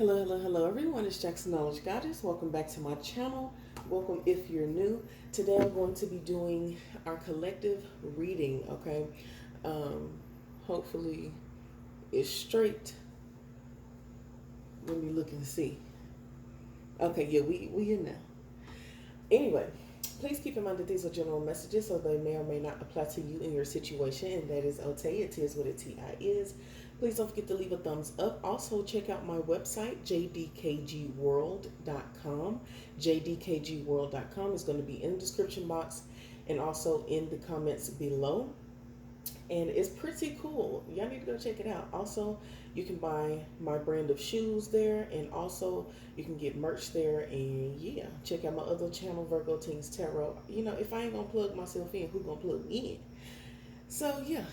Hello, hello, hello, everyone. It's Jackson Knowledge Goddess. Welcome back to my channel. Welcome if you're new. Today I'm going to be doing our collective reading, okay? Hopefully it's straight. Let me look and see. Okay, yeah, we in now. Anyway, please keep in mind that these are general messages, so they may or may not apply to you in your situation, and that is okay. It is what a TI is. Please don't forget to leave a thumbs up. Also, check out my website, JDKGWORLD.com. JDKGWORLD.com is going to be in the description box and also in the comments below. And it's pretty cool. Y'all need to go check it out. Also, you can buy my brand of shoes there, and also you can get merch there. And yeah, check out my other channel, Virgo Teens Tarot. You know, if I ain't gonna plug myself in, who gonna plug me in? So yeah,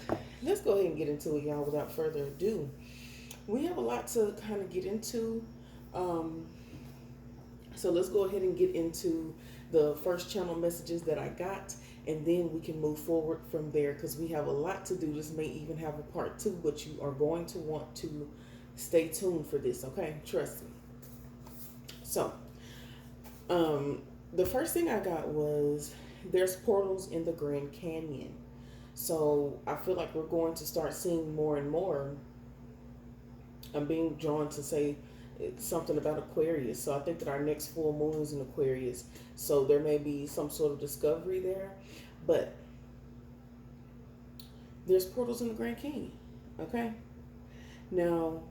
let's go ahead and get into it, y'all. Without further ado, we have a lot to kind of get into. Um, so let's go ahead and get into the first channel messages that I got, and then we can move forward from there because we have a lot to do. This may even have a part two, but you are going to want to stay tuned for this, okay? Trust me. So, the first thing I got was there's portals in the Grand Canyon. So I feel like we're going to start seeing more and more. I'm being drawn to say it's something about Aquarius. So I think that our next full moon is in Aquarius. So there may be some sort of discovery there. But there's portals in the Grand Canyon. Okay? Now,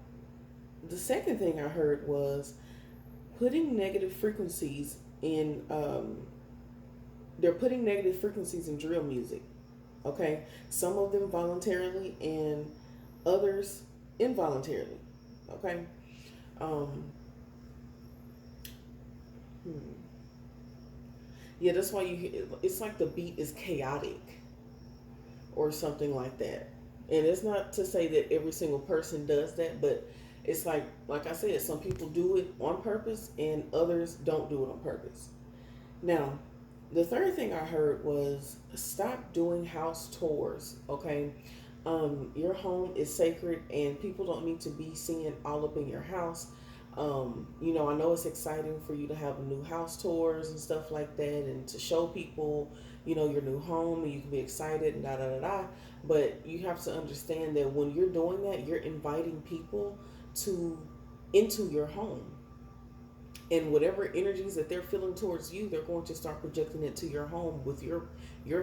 the second thing I heard was putting negative frequencies in, they're putting negative frequencies in drill music. Okay? Some of them voluntarily and others involuntarily. Okay? Um, Yeah, that's why it's like the beat is chaotic or something like that. And it's not to say that every single person does that, but it's like I said, some people do it on purpose and others don't do it on purpose. Now, the third thing I heard was stop doing house tours, okay? Your home is sacred and people don't need to be seeing all up in your house. I know it's exciting for you to have new house tours and stuff like that and to show people, your new home and you can be excited and da da da da. But you have to understand that when you're doing that, you're inviting people to into your home. And whatever energies that they're feeling towards you, they're going to start projecting it to your home with your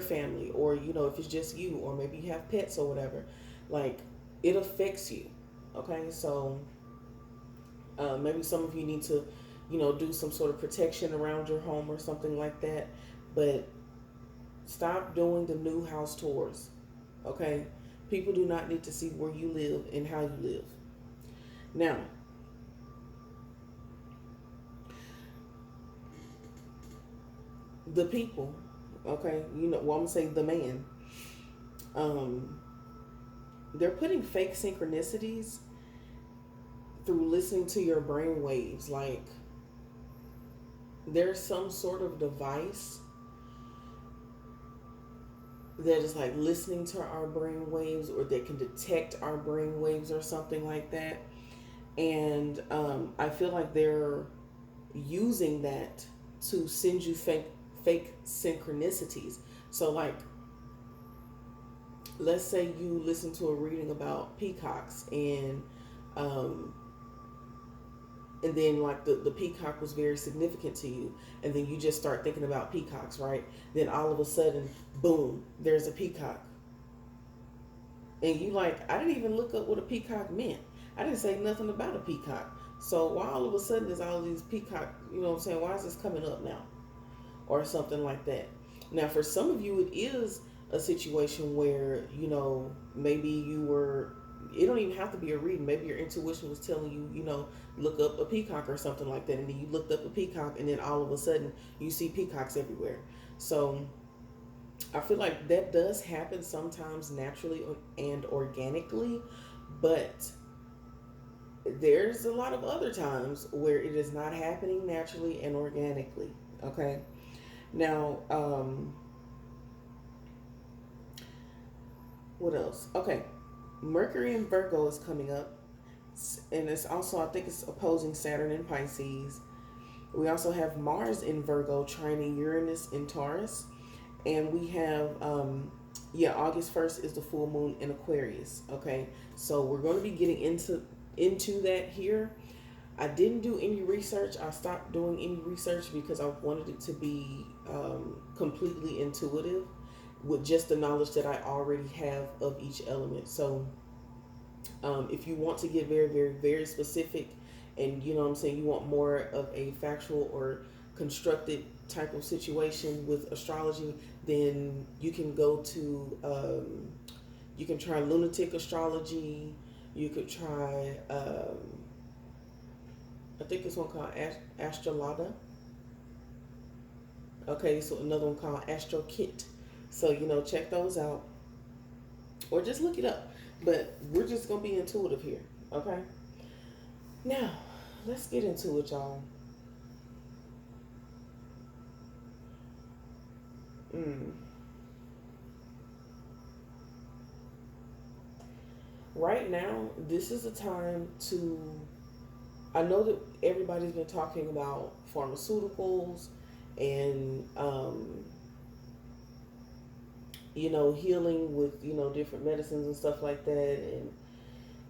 family, or if it's just you, or maybe you have pets or whatever. Like, it affects you. Okay, so maybe some of you need to, do some sort of protection around your home or something like that. But stop doing the new house tours. Okay? People do not need to see where you live and how you live. Now, the people, okay, I'm going to say the man, they're putting fake synchronicities through listening to your brain waves. Like, there's some sort of device that is like listening to our brain waves, or that can detect our brain waves or something like that. And I feel like they're using that to send you fake synchronicities. So, like, let's say you listen to a reading about peacocks, and then like the peacock was very significant to you, and then you just start thinking about peacocks, right? Then all of a sudden, boom, there's a peacock, and you like, I didn't even look up what a peacock meant. I didn't say nothing about a peacock. So why all of a sudden there's all these peacock, what I'm saying, why is this coming up now, or something like that? Now, for some of you, it is a situation where maybe you were, it don't even have to be a reading. Maybe your intuition was telling you, look up a peacock or something like that. And then you looked up a peacock, and then all of a sudden you see peacocks everywhere. So I feel like that does happen sometimes naturally and organically, but there's a lot of other times where it is not happening naturally and organically. Okay. Now, what else? Okay. Mercury in Virgo is coming up, And it's also, I think it's opposing Saturn in Pisces. We also have Mars in Virgo trining Uranus in Taurus. And we have, yeah, August 1st is the full moon in Aquarius. Okay, so we're going to be getting into that here. I didn't do any research. I stopped doing any research because I wanted it to be completely intuitive with just the knowledge that I already have of each element. So if you want to get very, very, very specific, and you know what I'm saying, you want more of a factual or constructed type of situation with astrology, then you can go to, you can try lunatic astrology. You could try, I think it's one called Astrolada. Okay, so another one called Astro Kit. So, you know, check those out or just look it up. But we're just going to be intuitive here, okay? Now, let's get into it, y'all. Right now, this is the time to. I know that everybody's been talking about pharmaceuticals and, you know, healing with, you know, different medicines and stuff like that, and,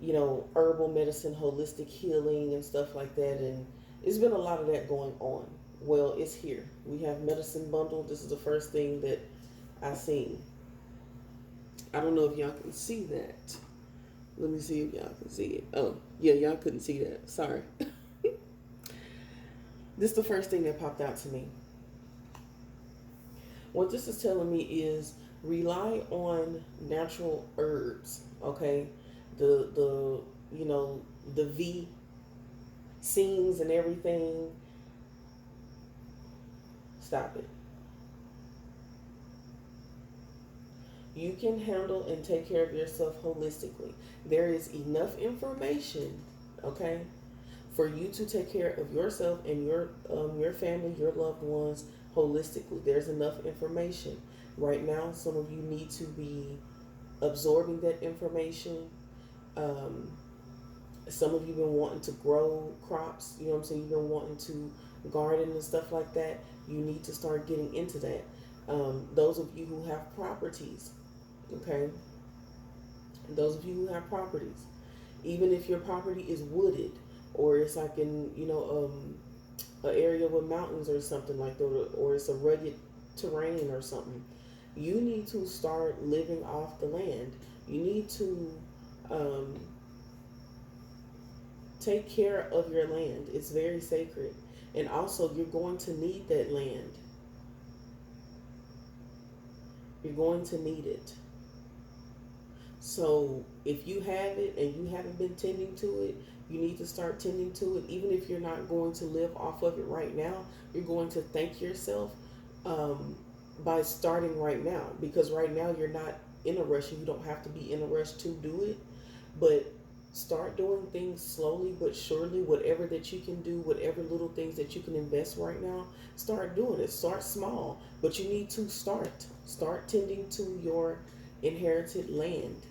you know, herbal medicine, holistic healing and stuff like that. And it's been a lot of that going on. Well, it's here. We have medicine bundle. This is the first thing that I seen. I don't know if y'all can see that. Let me see if y'all can see it. Oh, yeah, y'all couldn't see that. Sorry. This is the first thing that popped out to me. What this is telling me is rely on natural herbs, okay? The you know, the V scenes and everything. Stop it. You can handle and take care of yourself holistically. There is enough information, okay, for you to take care of yourself and your family, your loved ones holistically. There's enough information. Right now, some of you need to be absorbing that information. Some of you have been wanting to grow crops, you know what I'm saying? You've been wanting to garden and stuff like that. You need to start getting into that. Those of you who have properties, okay? Those of you who have properties, even if your property is wooded or it's like in, you know, an area with mountains or something like that, or it's a rugged terrain or something, you need to start living off the land. You need to take care of your land. It's very sacred. And also, you're going to need that land. You're going to need it. So if you have it and you haven't been tending to it, you need to start tending to it. Even if you're not going to live off of it right now, you're going to thank yourself by starting right now. Because right now you're not in a rush and you don't have to be in a rush to do it. But start doing things slowly but surely. Whatever that you can do, whatever little things that you can invest right now, start doing it. Start small, but you need to start tending to your inherited land.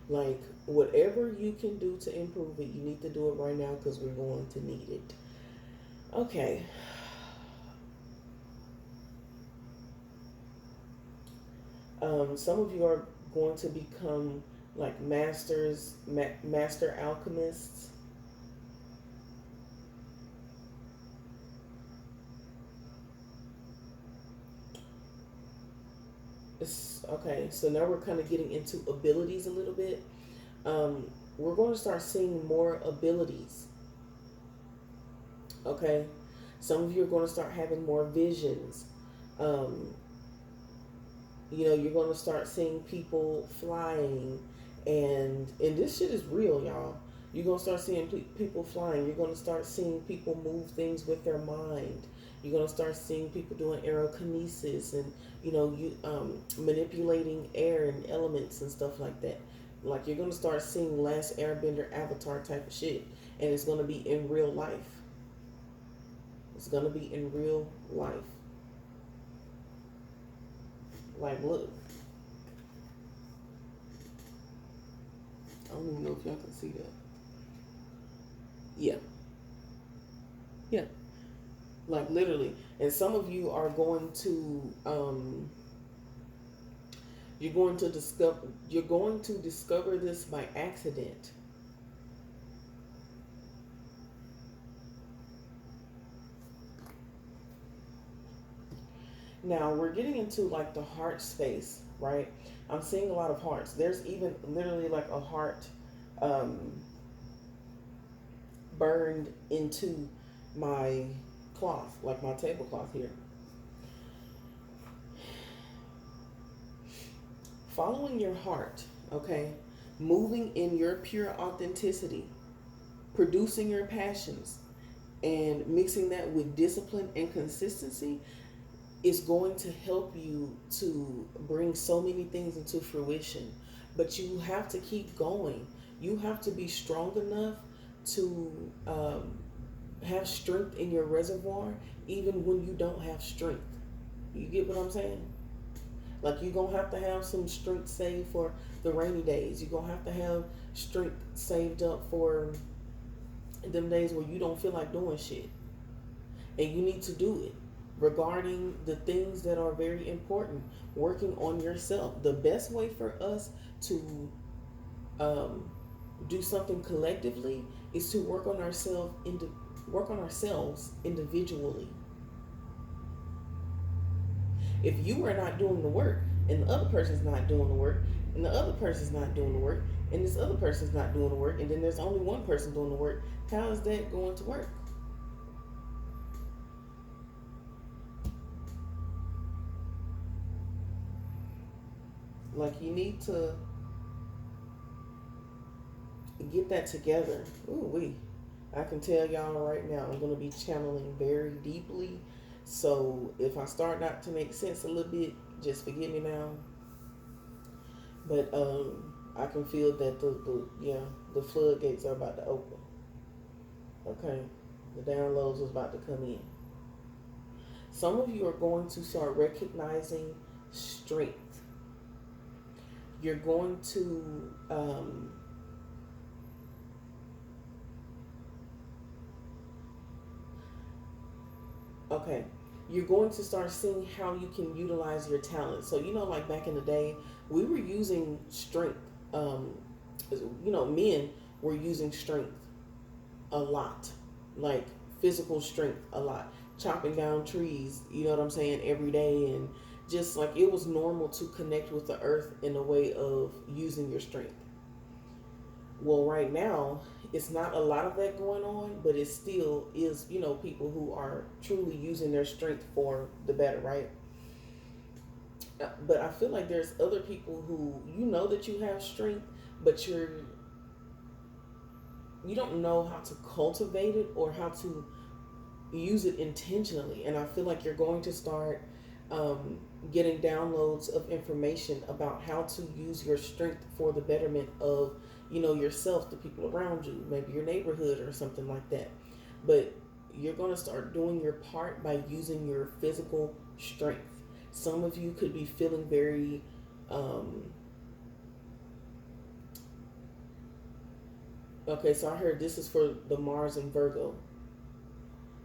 Like, whatever you can do to improve it, you need to do it right now because we're going to need it. Okay. Some of you are going to become like master alchemists. Okay, so now we're kind of getting into abilities a little bit. We're going to start seeing more abilities. Okay, some of you are going to start having more visions. You know, you're going to start seeing people flying, and this shit is real, y'all. You're going to start seeing people flying. You're going to start seeing people move things with their mind. You're going to start seeing people doing aerokinesis and, you know, you manipulating air and elements and stuff like that. Like, you're going to start seeing Last Airbender avatar type of shit, and it's going to be in real life. It's going to be in real life. Like, look. I don't even know if y'all can see that. Yeah, yeah, like literally. And some of you are going to you're going to discover this by accident. Now we're getting into like the heart space, right? I'm seeing a lot of hearts. There's even literally like a heart um, burned into my cloth, like my tablecloth here. Following your heart, okay? Moving in your pure authenticity, producing your passions, and mixing that with discipline and consistency is going to help you to bring so many things into fruition. But you have to keep going. You have to be strong enough to have strength in your reservoir, even when you don't have strength. You get what I'm saying? Like you're gonna have to have some strength saved for the rainy days. You're gonna have to have strength saved up for them days where you don't feel like doing shit. And you need to do it regarding the things that are very important. Working on yourself. The best way for us to do something collectively is to work on ourselves individually. If you are not doing the work and the other person's not doing the work and the other person's not doing the work and this other person's not doing the work and then there's only one person doing the work, how is that going to work? Like you need to get that together. Ooh, I can tell y'all right now, I'm going to be channeling very deeply. So if I start not to make sense a little bit, just forgive me now. But I can feel that the floodgates are about to open. Okay, the downloads is about to come in. Some of you are going to start recognizing strength. You're going to okay, you're going to start seeing how you can utilize your talent. So, like back in the day, we were using strength. Men were using strength a lot, like physical strength a lot, chopping down trees, you know what I'm saying, every day. And just like it was normal to connect with the earth in a way of using your strength. Well, right now, it's not a lot of that going on, but it still is, people who are truly using their strength for the better, right? But I feel like there's other people who, that you have strength, but you don't know how to cultivate it or how to use it intentionally. And I feel like you're going to start getting downloads of information about how to use your strength for the betterment of yourself, the people around you, maybe your neighborhood or something like that. But you're going to start doing your part by using your physical strength. Some of you could be feeling very okay, so I heard this is for the Mars and Virgo.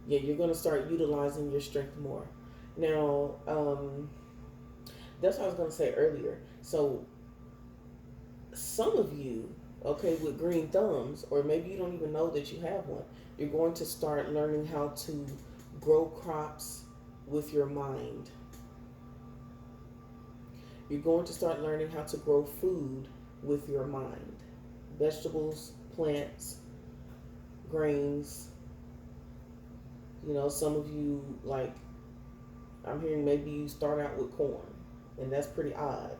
Yeah, you're going to start utilizing your strength more. Now, that's what I was going to say earlier. So some of you, okay, with green thumbs, or maybe you don't even know that you have one, you're going to start learning how to grow crops with your mind. You're going to start learning how to grow food with your mind. Vegetables, plants, grains. Some of you, like, I'm hearing maybe you start out with corn, and that's pretty odd.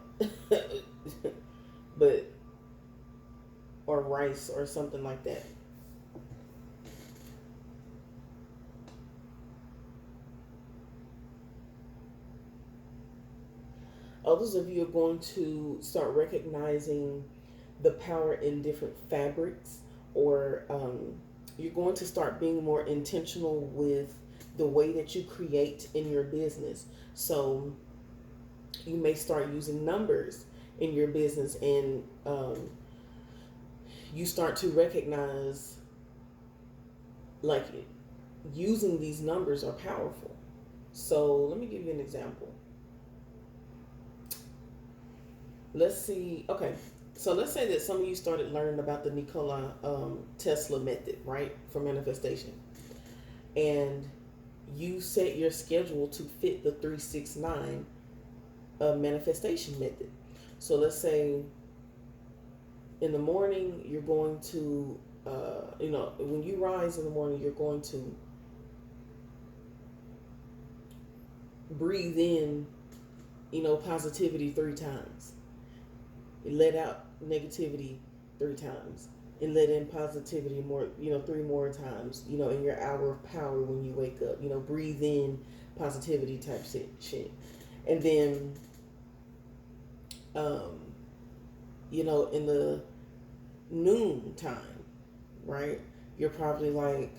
But, or rice or something like that. Others of you are going to start recognizing the power in different fabrics, or you're going to start being more intentional with the way that you create in your business. So you may start using numbers in your business, and you start to recognize, like, using these numbers are powerful. So let me give you an example. Let's see. Okay, so let's say that some of you started learning about the Nikola Tesla method, right, for manifestation, and you set your schedule to fit the 369 manifestation method. So let's say in the morning you're going to, when you rise in the morning, you're going to breathe in, positivity 3 times. Let out negativity 3 times, and let in positivity more, 3 more times, in your hour of power when you wake up, breathe in positivity type shit. And then, in the noon time, right, you're probably like,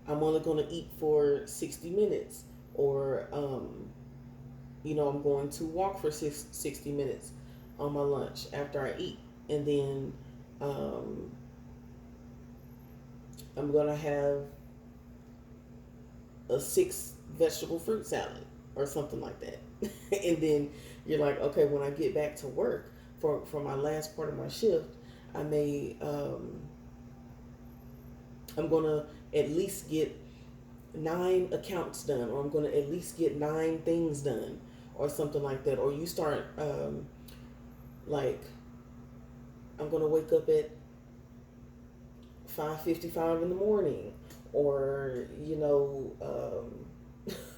I'm only going to eat for 60 minutes, or, I'm going to walk for 60 minutes on my lunch after I eat. And then I'm going to have a 6 vegetable fruit salad or something like that. And then you're like, okay, when I get back to work for my last part of my shift, I may, I'm going to at least get 9 accounts done, or I'm going to at least get 9 things done, or something like that. Or you start, like, I'm going to wake up at 5:55 in the morning, or,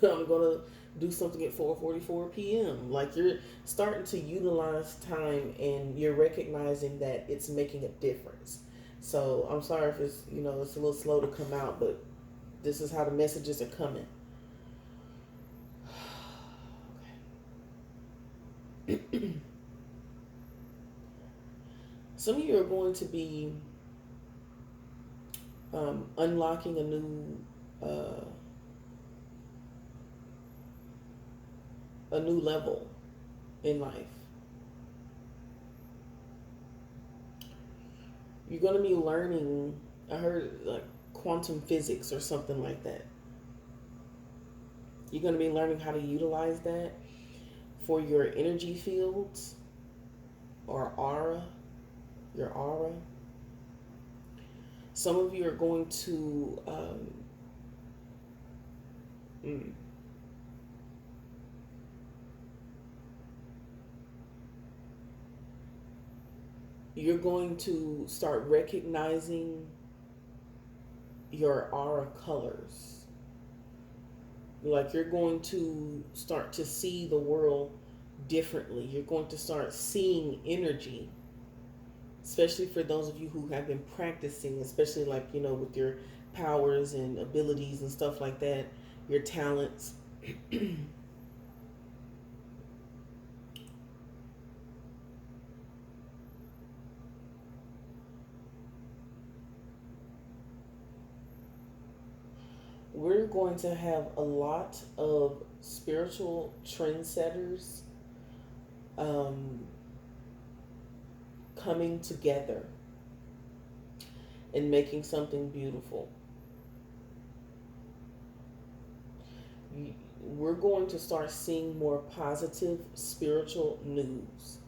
I'm going to do something at 4:44 p.m. Like, you're starting to utilize time, and you're recognizing that it's making a difference. So I'm sorry if it's, it's a little slow to come out, but this is how the messages are coming. Okay. Some of you are going to be unlocking a new level in life. You're going to be learning, I heard, like, quantum physics or something like that. You're going to be learning how to utilize that for your energy fields, or aura, your aura. Some of you are going to you're going to start recognizing your aura colors. Like, you're going to start to see the world differently. You're going to start seeing energy, especially for those of you who have been practicing, especially, like, with your powers and abilities and stuff like that, your talents. We're going to have a lot of spiritual trendsetters coming together and making something beautiful. We're going to start seeing more positive spiritual news.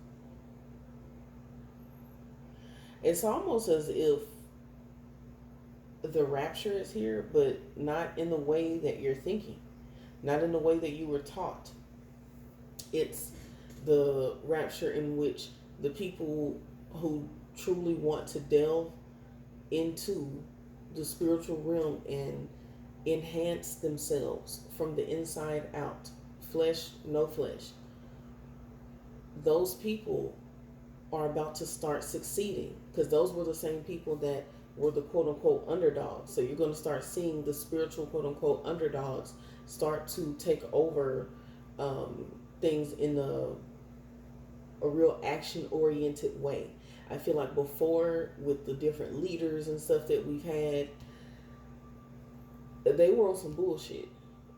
It's almost as if the rapture is here, but not in the way that you're thinking, not in the way that you were taught. It's the rapture in which the people who truly want to delve into the spiritual realm and enhance themselves from the inside out, flesh, no flesh, those people are about to start succeeding, because those were the same people that were the quote-unquote underdogs. So you're going to start seeing the spiritual quote-unquote underdogs start to take over things in a real action-oriented way. I feel like before, with the different leaders and stuff that we've had, they were on some bullshit.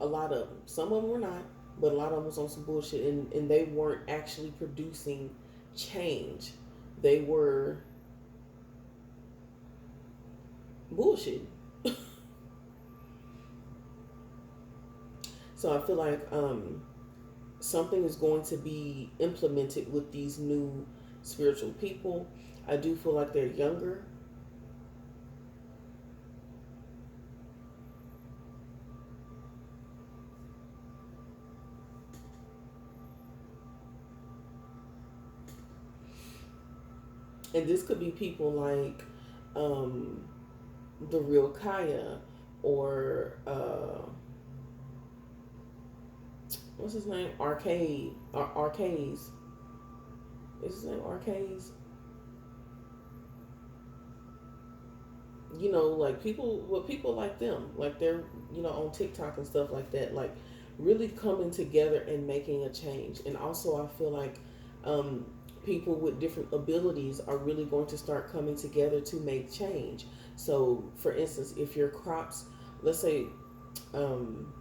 A lot of them. Some of them were not, but a lot of them was on some bullshit, and they weren't actually producing change. They were bullshit. So I feel like something is going to be implemented with these new spiritual people. I do feel like they're younger. And this could be people like the real Kaya, or what's his name? Arcades. Is his name Arcades? You know, like people like them, like they're, you know, on TikTok and stuff like that, like really coming together and making a change. And also, I feel like people with different abilities are really going to start coming together to make change. So, for instance, if your crops, let's say, um,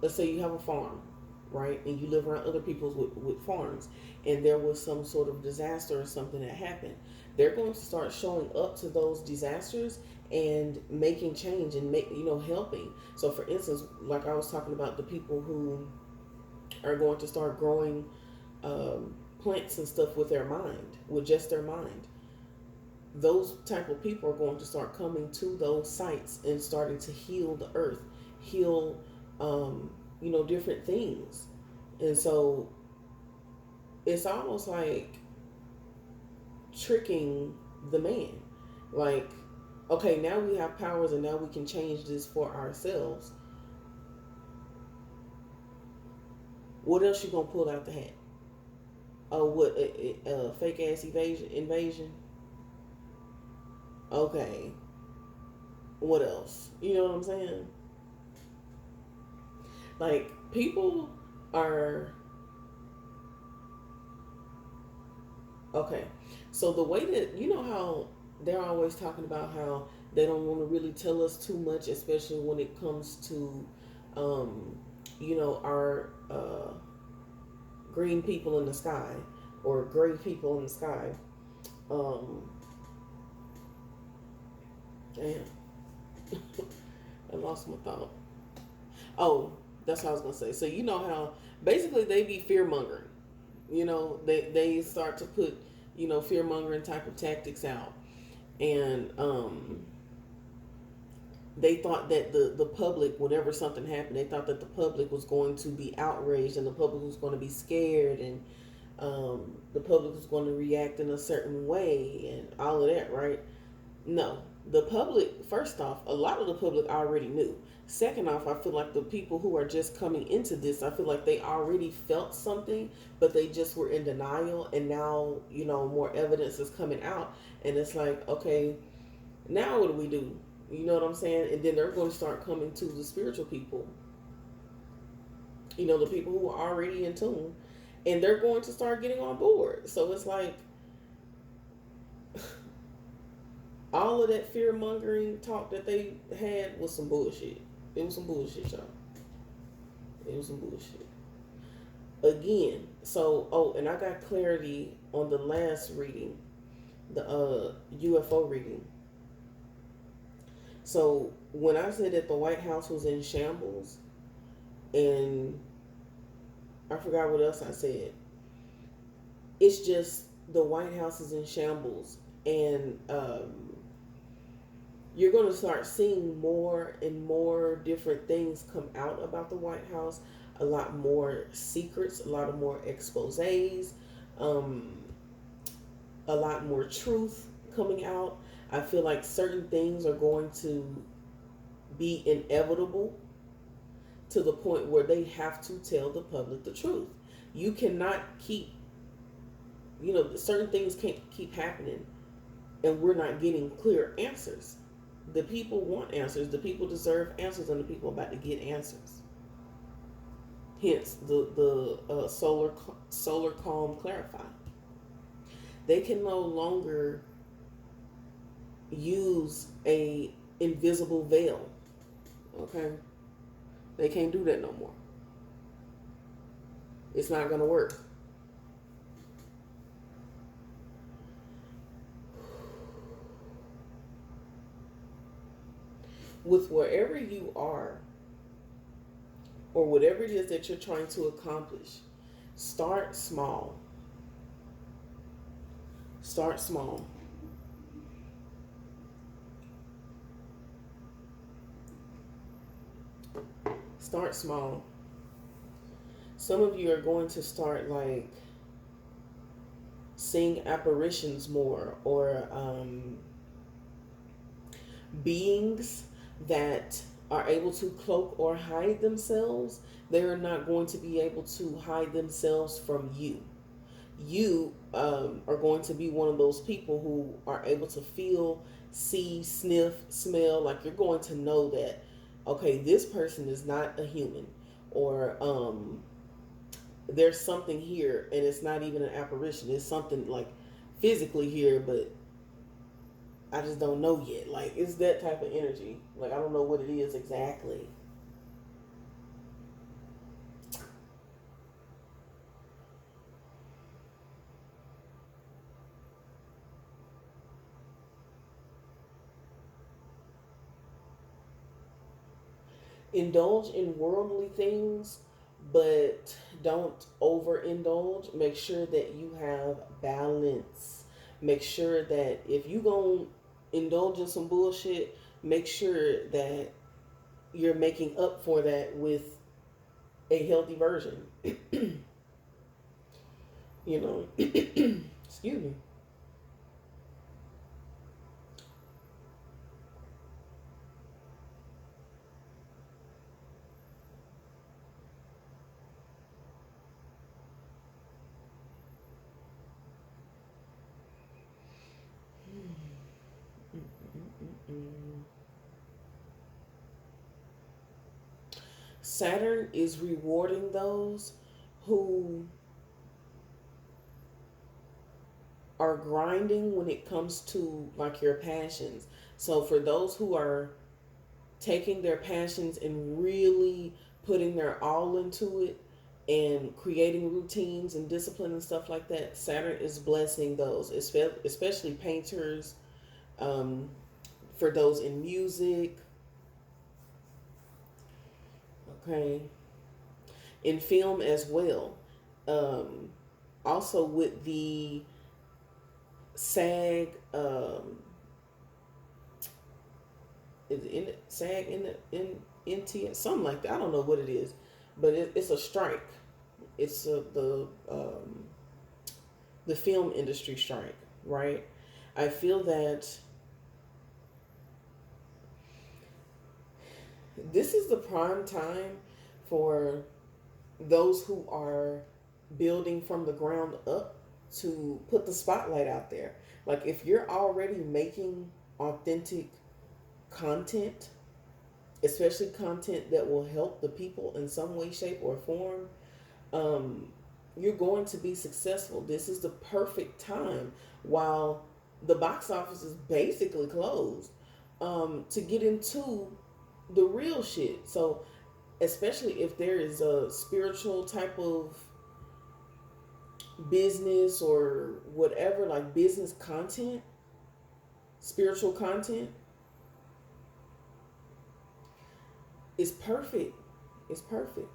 let's say you have a farm, right, and you live around other people's with farms, and there was some sort of disaster or something that happened, they're going to start showing up to those disasters and making change and helping. So for instance, like I was talking about, the people who are going to start growing plants and stuff with their mind, with just their mind, those type of people are going to start coming to those sites and starting to heal the earth, heal different things. And so it's almost like tricking the man. Like, okay, now we have powers and now we can change this for ourselves. What else you gonna pull out the hat? Oh, what a fake ass invasion? Okay. What else? You know what I'm saying? Like, people are okay. So the way that, you know how they're always talking about how they don't want to really tell us too much, especially when it comes to our green people in the sky, or gray people in the sky. Damn. I lost my thought. Oh, that's what I was gonna say. So you know how basically they be fear mongering. You know, they start to put, fear mongering type of tactics out. And they thought that the public, whenever something happened, they thought that the public was going to be outraged, and the public was going to be scared, and the public was going to react in a certain way and all of that, right? No. The public, first off, a lot of the public already knew. Second off, I feel like the people who are just coming into this, I feel like they already felt something, but they just were in denial. And now, more evidence is coming out. And it's like, okay, now what do we do? You know what I'm saying? And then they're going to start coming to the spiritual people, the people who are already in tune, and they're going to start getting on board. So it's like, all of that fear mongering talk that they had was some bullshit. It was some bullshit, y'all. It was some bullshit. Again, so, and I got clarity on the last reading, the UFO reading. So when I said that the White House was in shambles, and I forgot what else I said. It's just the White House is in shambles, and you're going to start seeing more and more different things come out about the White House. A lot more secrets, a lot of more exposés, a lot more truth coming out. I feel like certain things are going to be inevitable to the point where they have to tell the public the truth. You cannot keep, certain things can't keep happening and we're not getting clear answers. The people want answers. The people deserve answers, and the people are about to get answers. Hence, the solar calm clarify. They can no longer use a invisible veil. Okay, they can't do that no more. It's not gonna work. with wherever you are or whatever it is that you're trying to accomplish. Start small. Start small. Start small. Some of you are going to start like seeing apparitions more, or beings that are able to cloak or hide themselves. They're not going to be able to hide themselves from you. You are going to be one of those people who are able to feel, see, sniff, smell. Like, you're going to know that, okay, this person is not a human, or there's something here, and it's not even an apparition. It's something like physically here, but I just don't know yet. Like, it's that type of energy. Like, I don't know what it is exactly. Indulge in worldly things, but don't overindulge. Make sure that you have balance. Make sure that if you gonna indulge in some bullshit, make sure that you're making up for that with a healthy version. You know, excuse me. Saturn is rewarding those who are grinding when it comes to like your passions. So for those who are taking their passions and really putting their all into it and creating routines and discipline and stuff like that, Saturn is blessing those, especially painters, um, for those in music, okay, in film as well. Um, Also with the SAG, is it in it, SAG in the in NT, something like that. I don't know what it is, but it's a strike. It's the film industry strike, right? I feel that this is the prime time for those who are building from the ground up to put the spotlight out there. Like, if you're already making authentic content, especially content that will help the people in some way, shape, or form, um, you're going to be successful. This is the perfect time while the box office is basically closed, to get into the real shit. So, especially if there is a spiritual type of business or whatever, like business content, spiritual content, is perfect. It's perfect.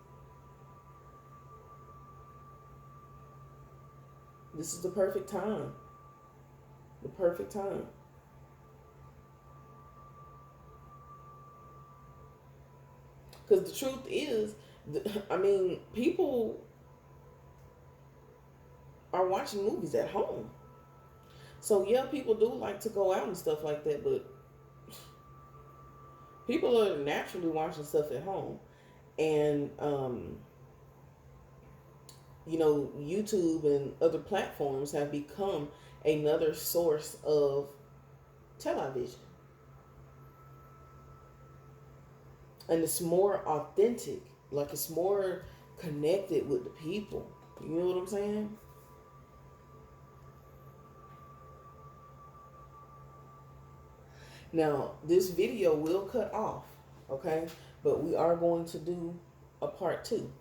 This is the perfect time. The perfect time. Because the truth is, I mean, people are watching movies at home. So, yeah, people do like to go out and stuff like that, but people are naturally watching stuff at home. And, YouTube and other platforms have become another source of television. And it's more authentic. Like, it's more connected with the people. You know what I'm saying? Now, this video will cut off, okay? But we are going to do a part 2.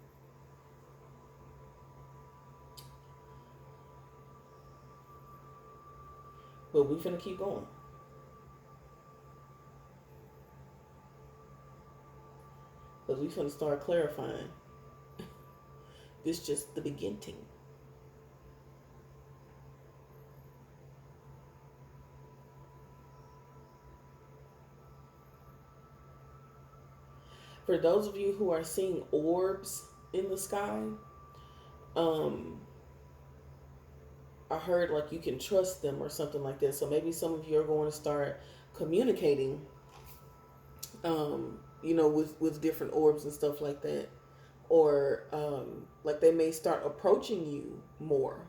But we finna keep going. Because we finna start clarifying. This just the beginning. For those of you who are seeing orbs in the sky, um, I heard like you can trust them or something like that. So maybe some of you are going to start communicating, with different orbs and stuff like that, or like they may start approaching you more.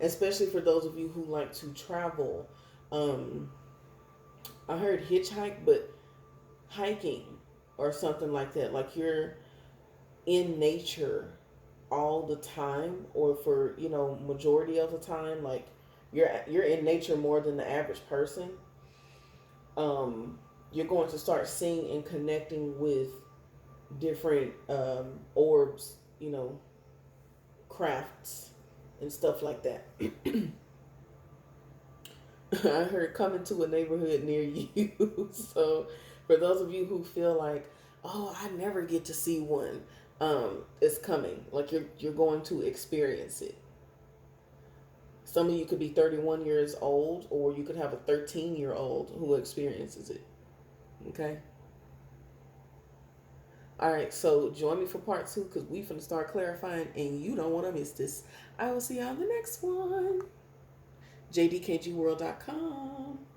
Especially for those of you who like to travel. Um, I heard hitchhike, but hiking or something like that. Like you're in nature all the time, or for majority of the time. Like you're in nature more than the average person. You're going to start seeing and connecting with different orbs, crafts and stuff like that. I heard coming to a neighborhood near you. So for those of you who feel like, oh, I never get to see one, it's coming. Like you're going to experience it. Some of you could be 31 years old, or you could have a 13-year-old who experiences it. Okay. All right, so join me for part 2, because we finna start clarifying, and you don't want to miss this. I will see y'all in the next one. JDKGWorld.com.